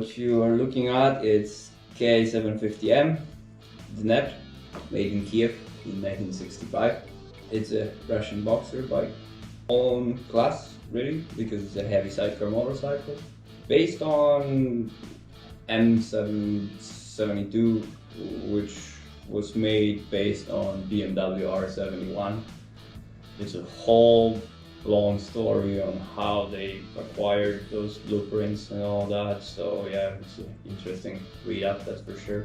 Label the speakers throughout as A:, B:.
A: what you are looking at is K750M, Dnepr, made in Kiev in 1965. It's a Russian boxer bike, own class really, because it's a heavy sidecar motorcycle, based on M772, which was made based on BMW R71. It's a whole long story on how they acquired those blueprints and all that, so yeah, it's an interesting read up, that's for sure.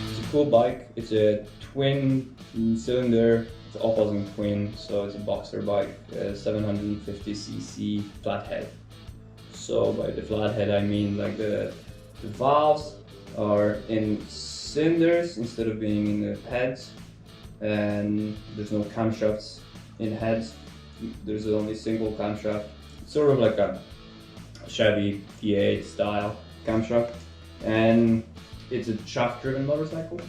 A: It's a cool bike. It's a twin cylinder, it's opposing twin, so it's a boxer bike, 750cc flathead. So by the flathead I mean like the valves are in cylinders instead of being in the heads, and there's no camshafts in heads. There's only single camshaft, sort of like a Chevy V8 style camshaft, and it's a shaft-driven motorcycle.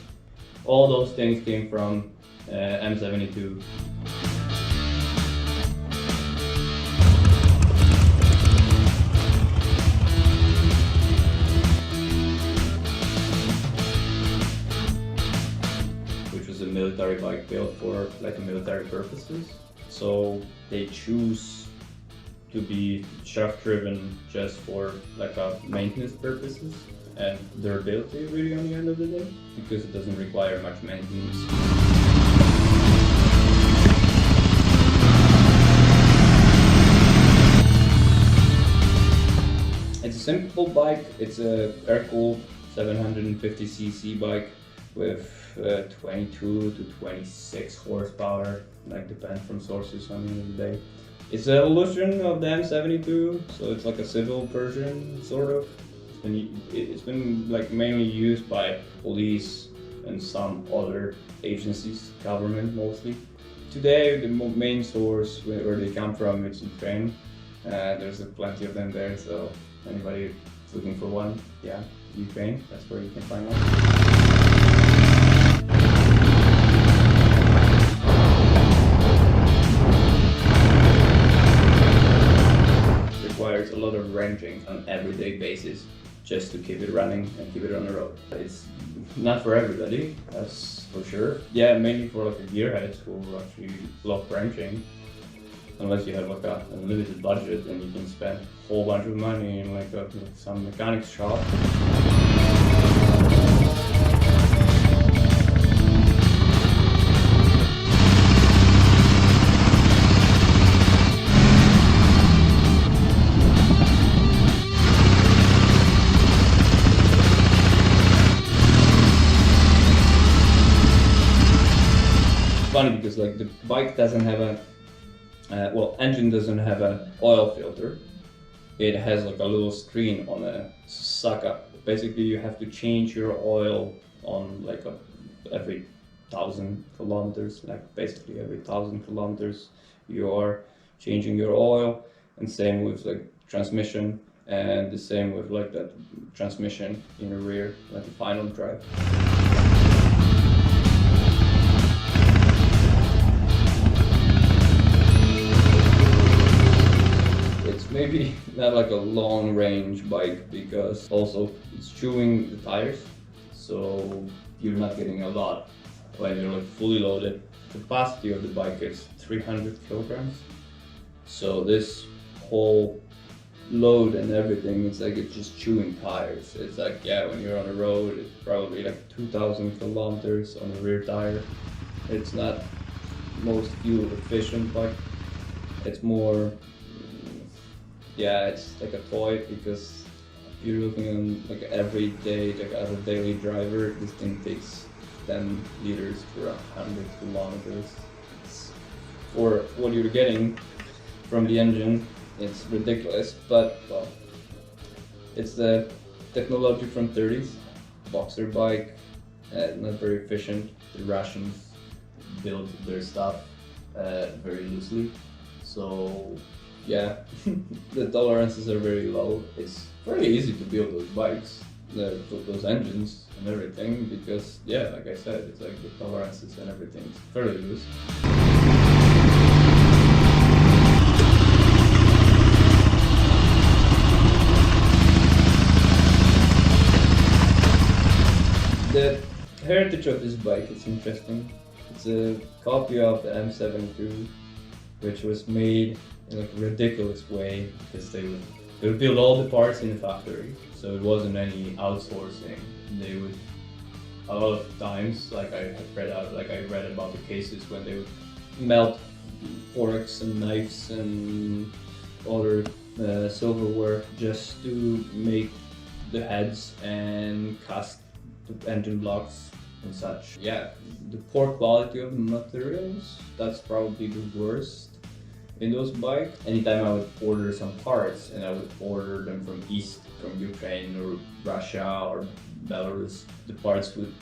A: All those things came from M72. Military bike built for like military purposes, so they choose to be shaft driven just for like maintenance purposes and durability really on the end of the day, because it doesn't require much maintenance. It's a simple bike. It's a air-cooled 750cc bike with 22 to 26 horsepower, like depends from sources on the end of the day. It's an evolution of the M72, so it's like a civil version, sort of. It's been like mainly used by police and some other agencies, government mostly. Today, the main source where they come from, it's Ukraine. There's plenty of them there, so anybody looking for one, yeah, Ukraine, that's where you can find one. Requires a lot of wrenching on an everyday basis just to keep it running and keep it on the road. It's not for everybody, that's for sure. Yeah, mainly for like gearheads who actually love wrenching. Unless you have like a unlimited budget and you can spend a whole bunch of money in like some mechanic's shop. Funny because like the bike doesn't have a engine doesn't have an oil filter. It has like a little screen on a sucker. Basically you have to change your oil on like every 1,000 kilometers, like basically every 1,000 kilometers you are changing your oil, and same with like transmission, and the same with like that transmission in the rear, like the final drive. Maybe not like a long range bike, because also it's chewing the tires, so you're not getting a lot when you're like fully loaded. The capacity of the bike is 300 kilograms, so this whole load and everything, it's like it's just chewing tires. It's like, yeah, when you're on the road it's probably like 2,000 kilometers on the rear tire. It's not most fuel efficient bike. It's more, yeah, it's like a toy, because if you're looking on like every day, like as a daily driver, this thing takes 10 liters for 100 kilometers. For what you're getting from the engine, it's ridiculous, but well, it's the technology from 30s, boxer bike, not very efficient. The Russians build their stuff very loosely, so yeah, the tolerances are very low. It's very easy to build those bikes. those engines and everything, because yeah, like I said, it's like the tolerances and everything is fairly loose. The heritage of this bike is interesting. It's a copy of the M72, which was made in like a ridiculous way because they would build all the parts in the factory, so it wasn't any outsourcing. They would, a lot of times, like I read about the cases when they would melt forks and knives and other silverware just to make the heads and cast the engine blocks and such. Yeah, the poor quality of the materials, that's probably the worst in those bikes. Anytime I would order some parts, and I would order them from Ukraine or Russia or Belarus, the parts would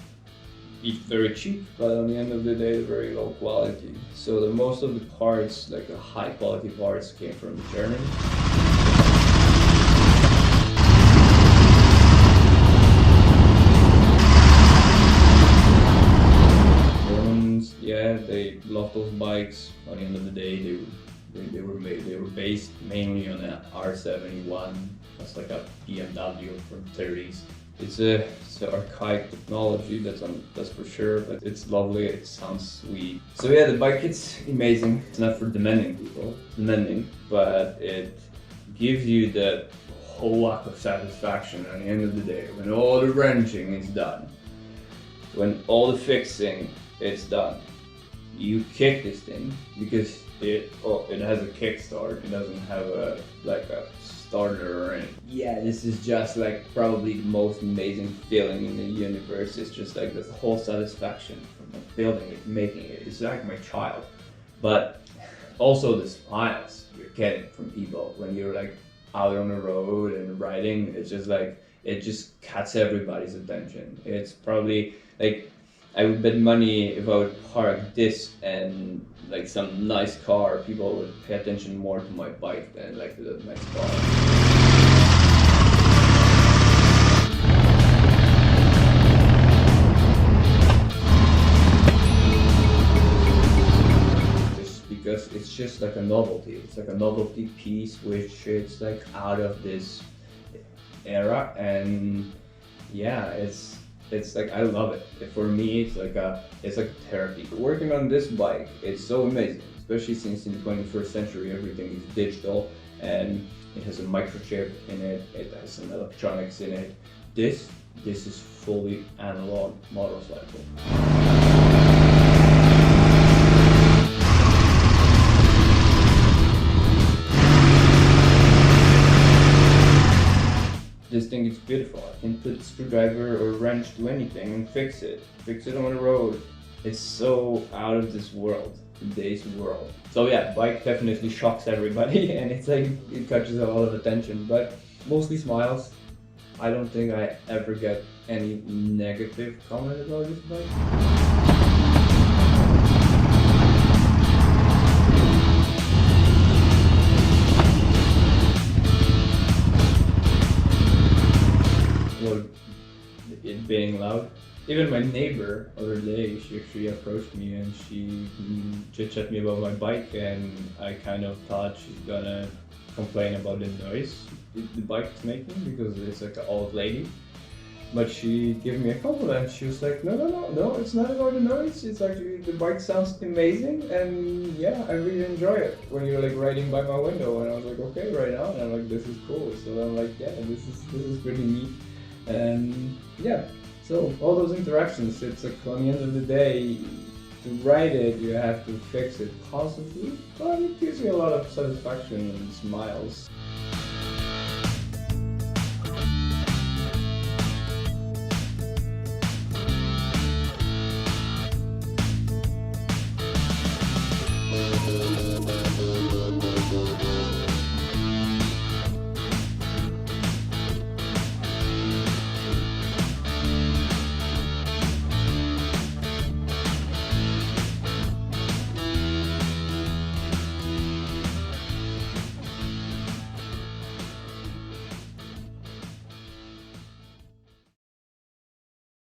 A: be very cheap, but on the end of the day, very low quality. So most of the parts, like the high quality parts, came from Germany. Yeah, they loved those bikes. On the end of the day, they were based mainly on an R71. That's like a BMW from 30s. It's an archaic technology, that's for sure, but it's lovely. It sounds sweet. So yeah, the bike, it's amazing. It's not for demanding people, but it gives you the whole lot of satisfaction at the end of the day when all the wrenching is done, when all the fixing is done. You kick this thing because it has a kickstart. It doesn't have a starter or anything. Yeah, this is just like probably the most amazing feeling in the universe. It's just like this whole satisfaction from building it, making it. It's like my child. But also the smiles you're getting from people when you're like out on the road and riding. It's just like, it just catches everybody's attention. It's probably like, I would bet money if I would park this and like some nice car, people would pay attention more to my bike than like to the nice car. Just because it's just like a novelty. It's like a novelty piece which it's like out of this era, and yeah, it's like, I love it. For me, it's like therapy. Working on this bike, it's so amazing, especially since in the 21st century everything is digital and it has a microchip in it, it has some electronics in it. This is fully analog motorcycle. This thing is beautiful. I can put a screwdriver or wrench to anything and fix it on the road. It's so out of this world, today's world. So yeah, bike definitely shocks everybody and it's like, it catches a lot of attention, but mostly smiles. I don't think I ever get any negative comment about this bike. It being loud. Even my neighbor other day, she actually approached me and she chit-chat me about my bike, and I kind of thought she's gonna complain about the noise the bike is making because it's like an old lady. But she gave me a compliment. She was like, no, it's not about the noise. It's actually, the bike sounds amazing, and yeah, I really enjoy it when you're like riding by my window. And I was like, okay, right now, and I'm like, this is cool. So I'm like, yeah, this is pretty neat. And yeah, so all those interactions, it's like on the end of the day, to ride it, you have to fix it positively, but it gives you a lot of satisfaction and smiles.